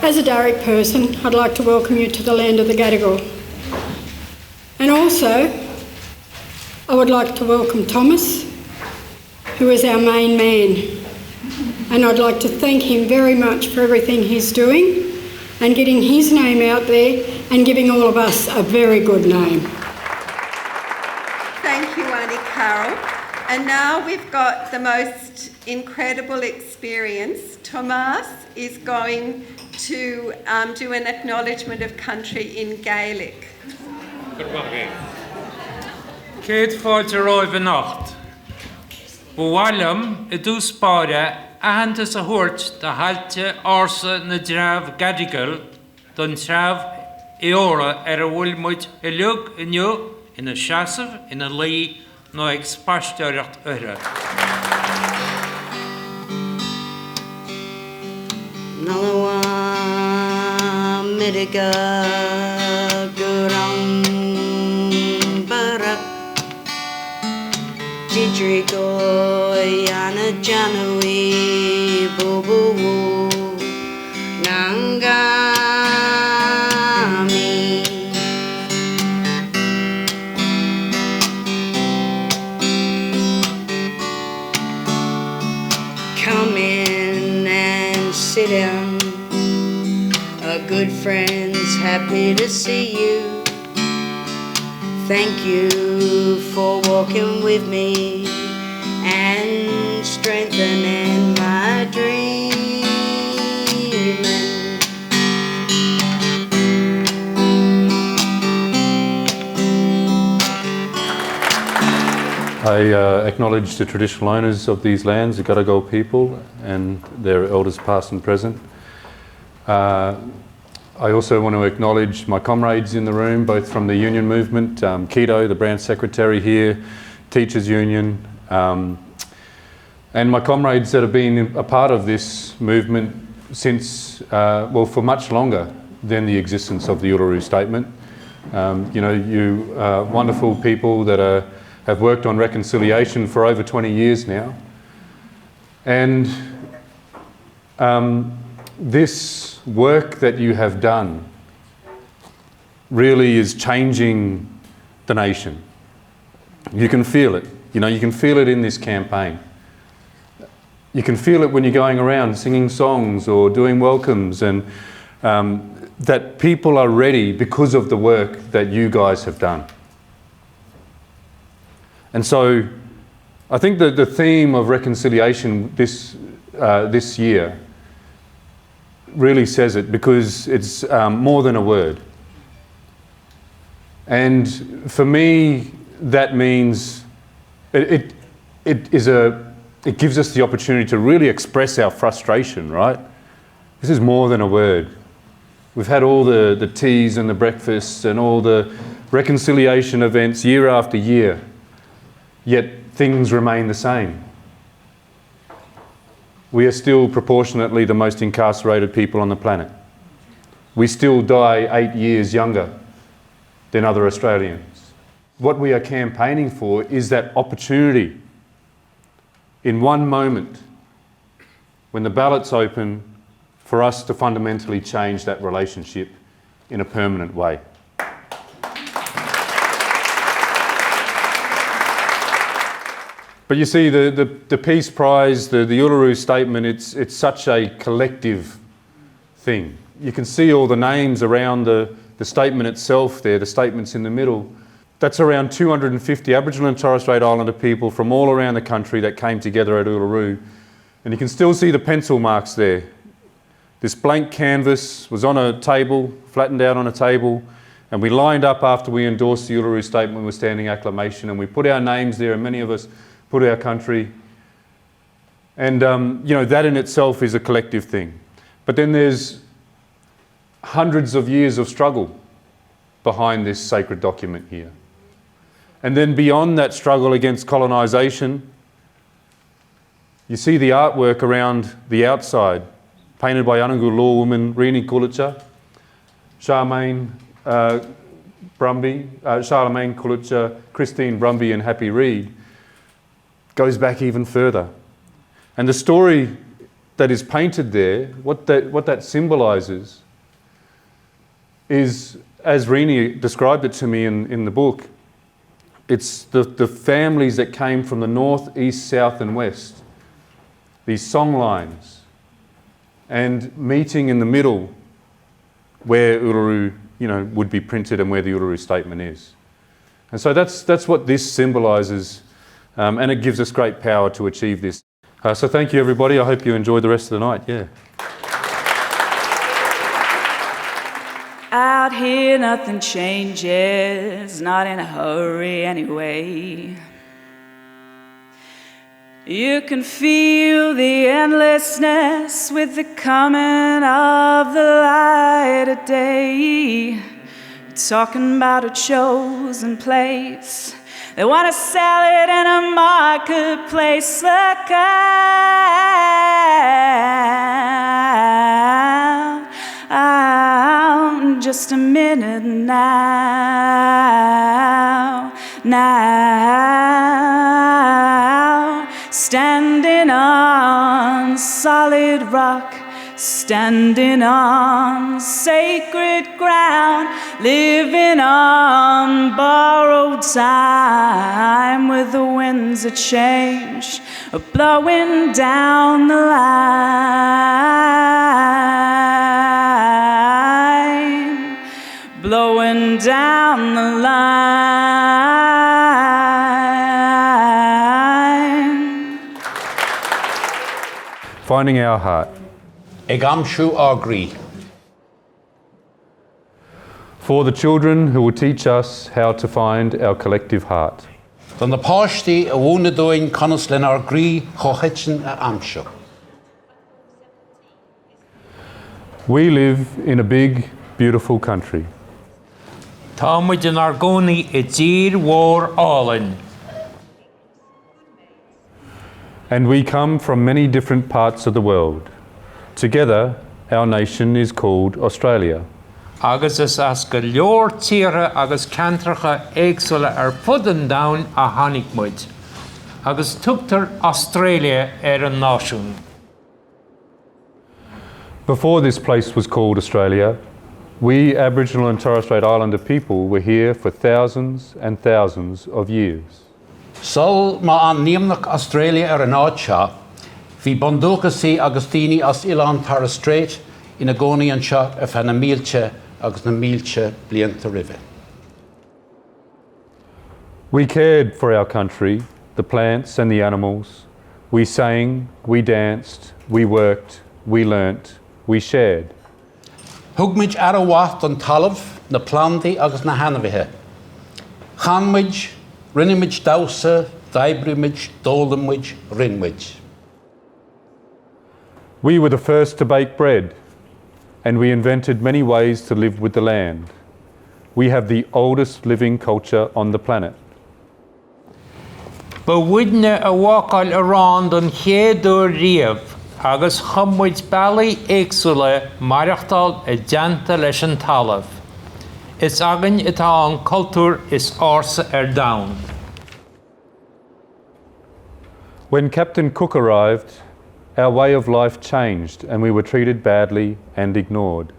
As a Darug person, I'd like to welcome you to the land of the Gadigal. And also, I would like to welcome Thomas, who is our main man. And I'd like to thank him very much for everything he's doing and getting his name out there and giving all of us a very good name. Thank you, Auntie Carol. And now we've got the most incredible experience. Thomas is going to do an acknowledgement of country in Gaelic. Good morning. Céad fáilte roimh nacht. Bhuailm I dús báire ahananta sa thuairt de hailte ársa na dreamh Gadigal don treamh éora bhfuil muid I leog inniu ina seasamh ina lí nó ag spáisteireacht uire. Nalawa Midiga Gurang Barak Didrigo Yana Janui Bubu Nangami Come in and sit down. A good friend's happy to see you. Thank you for walking with me and strengthening my dreaming. I acknowledge the traditional owners of these lands, the Gadigal people, and their elders past and present. I also want to acknowledge my comrades in the room, both from the union movement, Keto, the branch secretary here, Teachers Union, and my comrades that have been a part of this movement since, well, for much longer than the existence of the Uluru Statement. You know, you wonderful people that have worked on reconciliation for over 20 years now. And this work that you have done really is changing the nation. You can feel it. You know, you can feel it in this campaign. You can feel it when you're going around singing songs or doing welcomes, and that people are ready because of the work that you guys have done. And so I think that the theme of reconciliation this year really says it, because it's more than a word. And for me, that means it gives us the opportunity to really express our frustration, right? This is more than a word. We've had all the teas and the breakfasts and all the reconciliation events year after year, yet things remain the same. We are still proportionately the most incarcerated people on the planet. We still die 8 years younger than other Australians. What we are campaigning for is that opportunity in one moment, when the ballot's open, for us to fundamentally change that relationship in a permanent way. But you see, the Peace Prize, the Uluru Statement, it's such a collective thing. You can see all the names around the statement itself there, the statements in the middle. That's around 250 Aboriginal and Torres Strait Islander people from all around the country that came together at Uluru. And you can still see the pencil marks there. This blank canvas was on a table, flattened out on a table, and we lined up after we endorsed the Uluru Statement with standing acclamation, and we put our names there, and many of us put our country. And you know, that in itself is a collective thing. But then there's hundreds of years of struggle behind this sacred document here. And then beyond that struggle against colonisation, you see the artwork around the outside, painted by Anangu law woman Rini Kulucha, Charmaine Kulucha, Christine Brumby and Happy Reid, goes back even further. And the story that is painted there, what that symbolises is, as Rini described it to me in the book, it's the families that came from the north, east, south and west, these song lines, and meeting in the middle where Uluru, would be printed and where the Uluru Statement is. And so that's what this symbolises, and it gives us great power to achieve this. So thank you, everybody. I hope you enjoy the rest of the night. Yeah. Out here nothing changes, not in a hurry anyway. You can feel the endlessness with the coming of the light of day. Talking about a chosen place. They want to sell it in a marketplace. Look out, just a minute now. Standing on solid rock, standing on sacred ground, living on borrowed time with the winds of change blowing down the line, blowing down the line. Finding our heart. Aimsiú or Chroí. For the children who will teach us how to find our collective heart. Don na páistí a bhúna dóin conas len or Chroí chomhaitin a Aimsiú. We live in a big, beautiful country. Tá muid an argónaí I dtír mhór álainn. And we come from many different parts of the world. Together, our nation is called Australia. Agus is as go leor tíre agus cantracha éagsúla pudan down a tháinig muid. Agus tugtar Australia an náisiún. Before this place was called Australia, we Aboriginal and Torres Strait Islander people were here for thousands and thousands of years. Sol má an níomnach Australia an áit seo, hí bondúchasí agus daoine as Oileán Torres Strait ina gcónaí an seo a bheith na mílte agus na mílte blianta roimhe. We cared for our country, the plants and the animals. We sang, we danced, we worked, we learnt, we shared. Thugmuid ar a bhacht an talamh na plandaí agus na hanmhaithe. Chanmuid, rinnemuid dausa, d'oibrimuid, dólamuid, rinmuid. We were the first to bake bread, and we invented many ways to live with the land. We have the oldest living culture on the planet. Ba bhuidne a bhácail arán don chéadú riamh agus chummuid bailí éagsúla maireachtáil a deanta leis an talamh. Is agan atá an cultúr is ársa domhan. When Captain Cook arrived, our way of life changed and we were treated badly and ignored.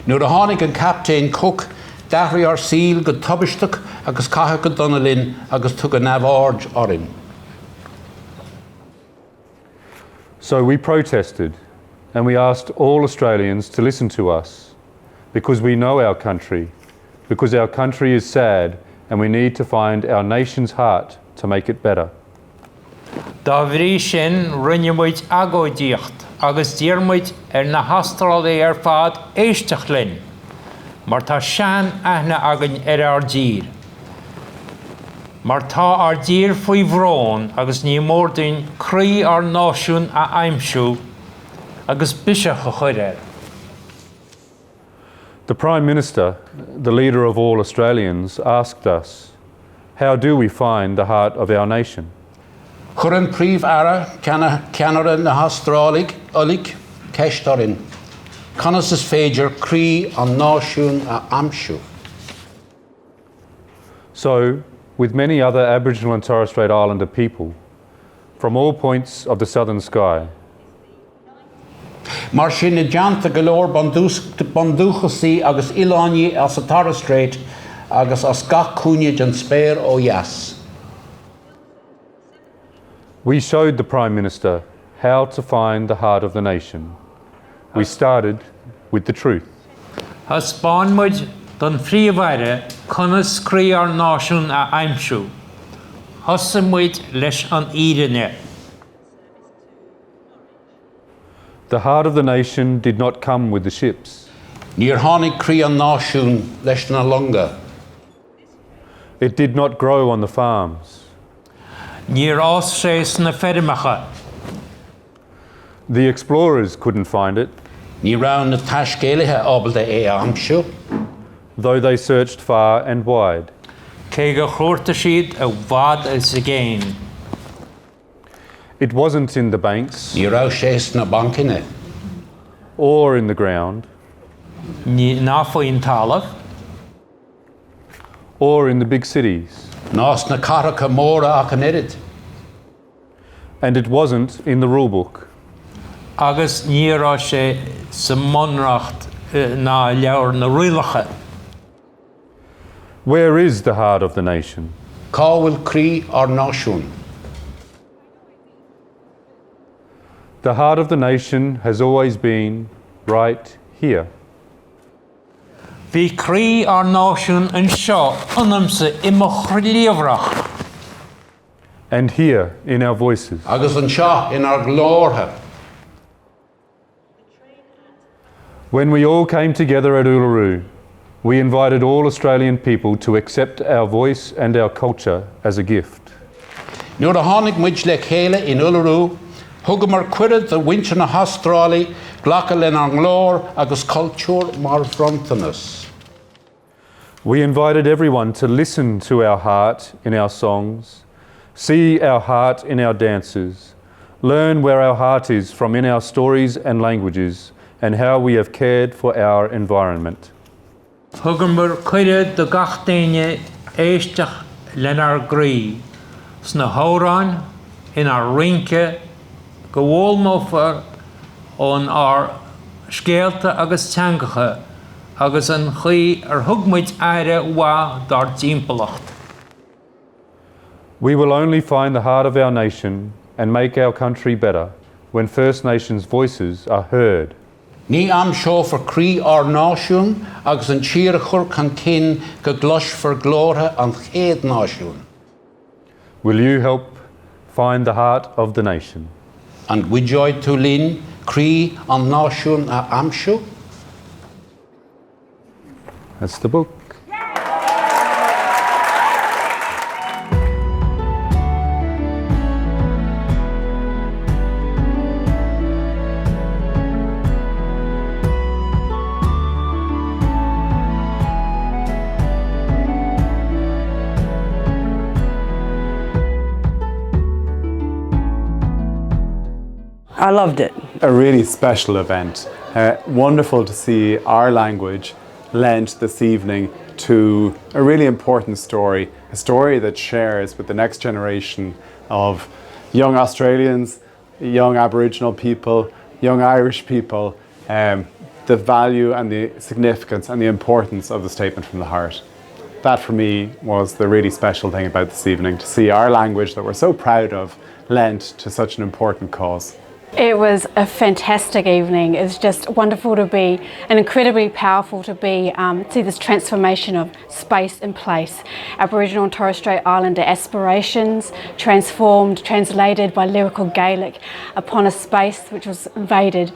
Nuair a tháinig an Captain Cook, dahraí ar síl go tubaistach agus caithe go donna linn agus tug a nabhard orrin. So we protested and we asked all Australians to listen to us because we know our country, because our country is sad and we need to find our nation's heart to make it better. Dá bhrí sin rinnemuid agóidíocht agus díormuid na hastrálaí fad éisteach linn, mar tá sean aithne agan ar dír. Mar tá dír faoi bhrón agus ní mór duine Chroí ar náisiún a Aimsiú agus bise go chuir. The Prime Minister, the leader of all Australians, asked us, how do we find the heart of our nation? Chur an príomh ara ceanara na hastrálaigh ulig ceisteorin. Conas is féidir Chroí an náisiún a Aimsiú. So, with many other Aboriginal and Torres Strait Islander people, from all points of the southern sky, Mar sin na deanta galore bandúchasí agus Iláni as a Torres Strait agus as gach cúneid an spéir ó Yas. We showed the Prime Minister how to find the heart of the nation. We started with the truth. Has Spánmuid don phríomhhaire conas Chroí ar náisiún a Aimsiú. Hosamuid leis an írinne. The heart of the nation did not come with the ships. Níor tháinig Chroí an náisiún leis na longa. It did not grow on the farms. Níor ás séas na fermacha. The explorers couldn't find it, Ní rán na taiscéalathe ábalta é Aimsiú. though they searched far and wide. Cé go chóirta siad a bhd is a géin. It wasn't in the banks Ní rá séas na bancinne. or in the ground Ní ná faoin talamh. or in the big cities. Nás na caracha móra ach an irid. And it wasn't in the rulebook. Agus nírá sé sa monracht ná leabhar na rialacha. Where is the heart of the nation? Cá bhfuil Chroí ar náisiún. The heart of the nation has always been right here. Bhí Chroí ar náisiún an seo anamsa i mo chríomhrach. And here in our voices. Agus an seo in ar glórtha. When we all came together at Uluru, we invited all Australian people to accept our voice and our culture as a gift. Nuair a tháinig muid le chéile in Uluru, thugam mar cuiread a bhainte na Hastrálaí, ghlacha len an glór agus cultúr mar frontanas. We invited everyone to listen to our heart in our songs, see our heart in our dances, learn where our heart is from in our stories and languages, and how we have cared for our environment. Thugam mar cuiread do gach daine éisteach len ar Chroí, sna hórán, in ar rinke, go bhfuil mófar ón ar scéalta agus teangacha, agus an Chroí ar thugmuid aire uá dar timpeallacht. We will only find the heart of our nation and make our country better when First Nations voices are heard. Ní am seo for Chroí ar náisiún agus an tír chur can cin go gluis for glórtha an chéad náisiún. Will you help find the heart of the nation? And widjoid tú lín Chroí an náisiún a Aimsiú? That's the book. I loved it. A really special event. Wonderful to see our language lent this evening to a really important story, a story that shares with the next generation of young Australians, young Aboriginal people, young Irish people, the value and the significance and the importance of the Statement from the Heart. That for me was the really special thing about this evening, to see our language that we're so proud of lent to such an important cause. It was a fantastic evening. It was just wonderful to be, and incredibly powerful to be, see this transformation of space and place. Aboriginal and Torres Strait Islander aspirations transformed, translated by lyrical Gaelic upon a space which was invaded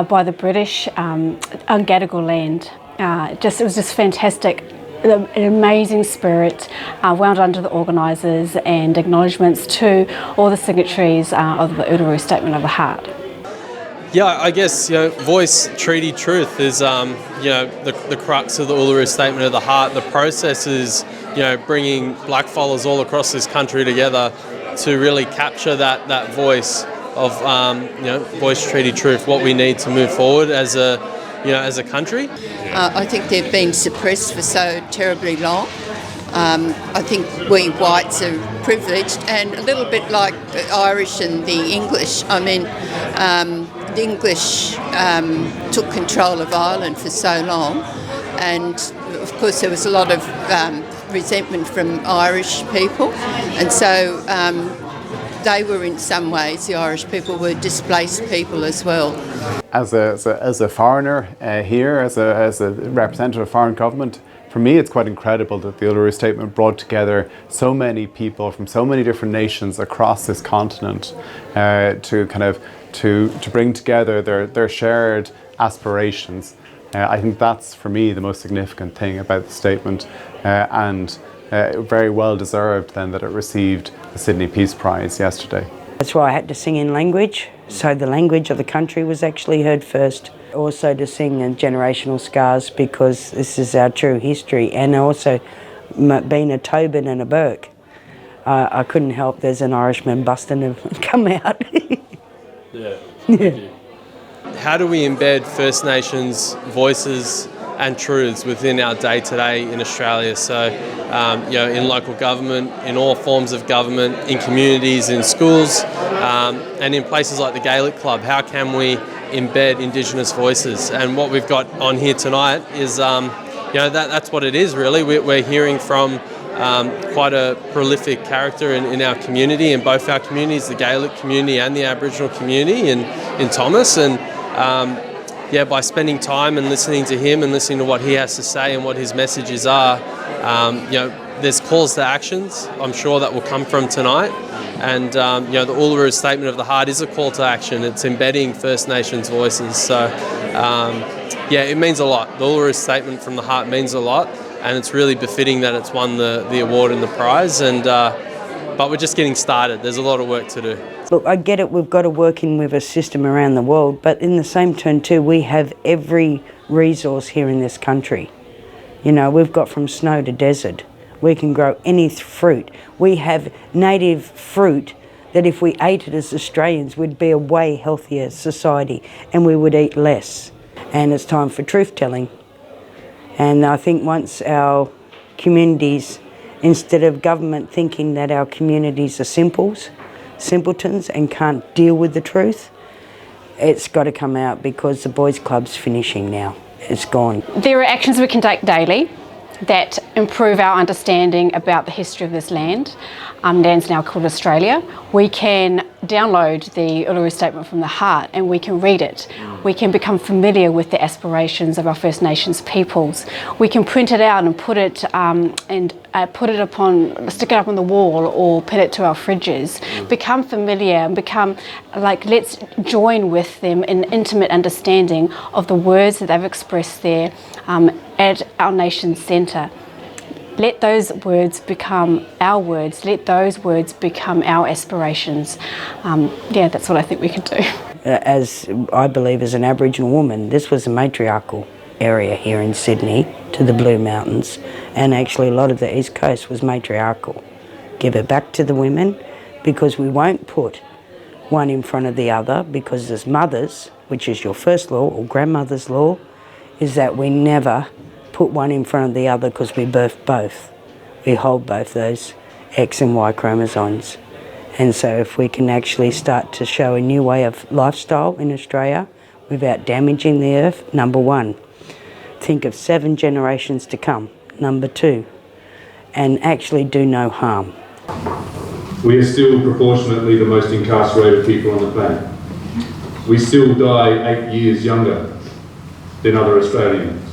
by the British on Gadigal land. It was just fantastic. An amazing spirit, well done to the organisers, and acknowledgements to all the signatories of the Uluru Statement of the Heart. Yeah, I guess, voice, treaty, truth is, the crux of the Uluru Statement of the Heart. The process is, bringing blackfellas all across this country together to really capture that voice of, voice, treaty, truth, what we need to move forward as a country. I think they've been suppressed for so terribly long. I think we whites are privileged, and a little bit like the Irish and the English. I mean, the English took control of Ireland for so long, and of course there was a lot of resentment from Irish people, and so they were in some ways, the Irish people were displaced people as well. As a foreigner here, as a representative of foreign government, for me it's quite incredible that the Uluru Statement brought together so many people from so many different nations across this continent to bring together their shared aspirations. I think that's for me the most significant thing about the statement, and very well deserved then that it received the Sydney Peace Prize yesterday. That's why I had to sing in language, so the language of the country was actually heard first. Also to sing in generational scars, because this is our true history, and also being a Tobin and a Burke. I couldn't help, there's an Irishman busting to come out. Yeah. How do we embed First Nations voices and truths within our day-to-day in Australia? So, in local government, in all forms of government, in communities, in schools, and in places like the Gaelic Club, how can we embed Indigenous voices? And what we've got on here tonight is, that's what it is really. We're hearing from quite a prolific character in our community, in both our communities, the Gaelic community and the Aboriginal community in Thomas. And by spending time and listening to him and listening to what he has to say and what his messages are, there's calls to actions, I'm sure, that will come from tonight. And, the Uluru Statement of the Heart is a call to action. It's embedding First Nations voices. So, it means a lot. The Uluru Statement from the Heart means a lot, and it's really befitting that it's won the award and the prize. And but we're just getting started. There's a lot of work to do. Look, I get it, we've got to work in with a system around the world, but in the same turn too, we have every resource here in this country. We've got from snow to desert. We can grow any fruit. We have native fruit that if we ate it as Australians, we'd be a way healthier society and we would eat less. And it's time for truth-telling. And I think once our communities, instead of government thinking that our communities are simpletons and can't deal with the truth, it's got to come out, because the boys' club's finishing now. It's gone. There are actions we can take daily that improve our understanding about the history of this land. Land's now called Australia. We can download the Uluru Statement from the Heart and we can read it. We can become familiar with the aspirations of our First Nations peoples. We can print it out and put it stick it up on the wall or pin it to our fridges. Become familiar and become let's join with them in intimate understanding of the words that they've expressed there at our nation's centre. Let those words become our words. Let those words become our aspirations. That's what I think we can do. As I believe as an Aboriginal woman, this was a matriarchal area here in Sydney to the Blue Mountains, and actually a lot of the East Coast was matriarchal. Give it back to the women, because we won't put one in front of the other, because as mothers, which is your first law or grandmother's law, is that we never put one in front of the other, because we birth both. We hold both those X and Y chromosomes. And so if we can actually start to show a new way of lifestyle in Australia without damaging the earth, number one, think of 7 generations to come, number 2, and actually do no harm. We are still proportionately the most incarcerated people on the planet. We still die 8 years younger than other Australians.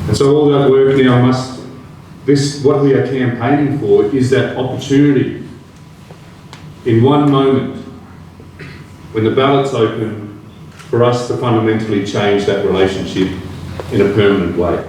And so all that work now what we are campaigning for is that opportunity in one moment, when the ballot's open, for us to fundamentally change that relationship in a permanent way.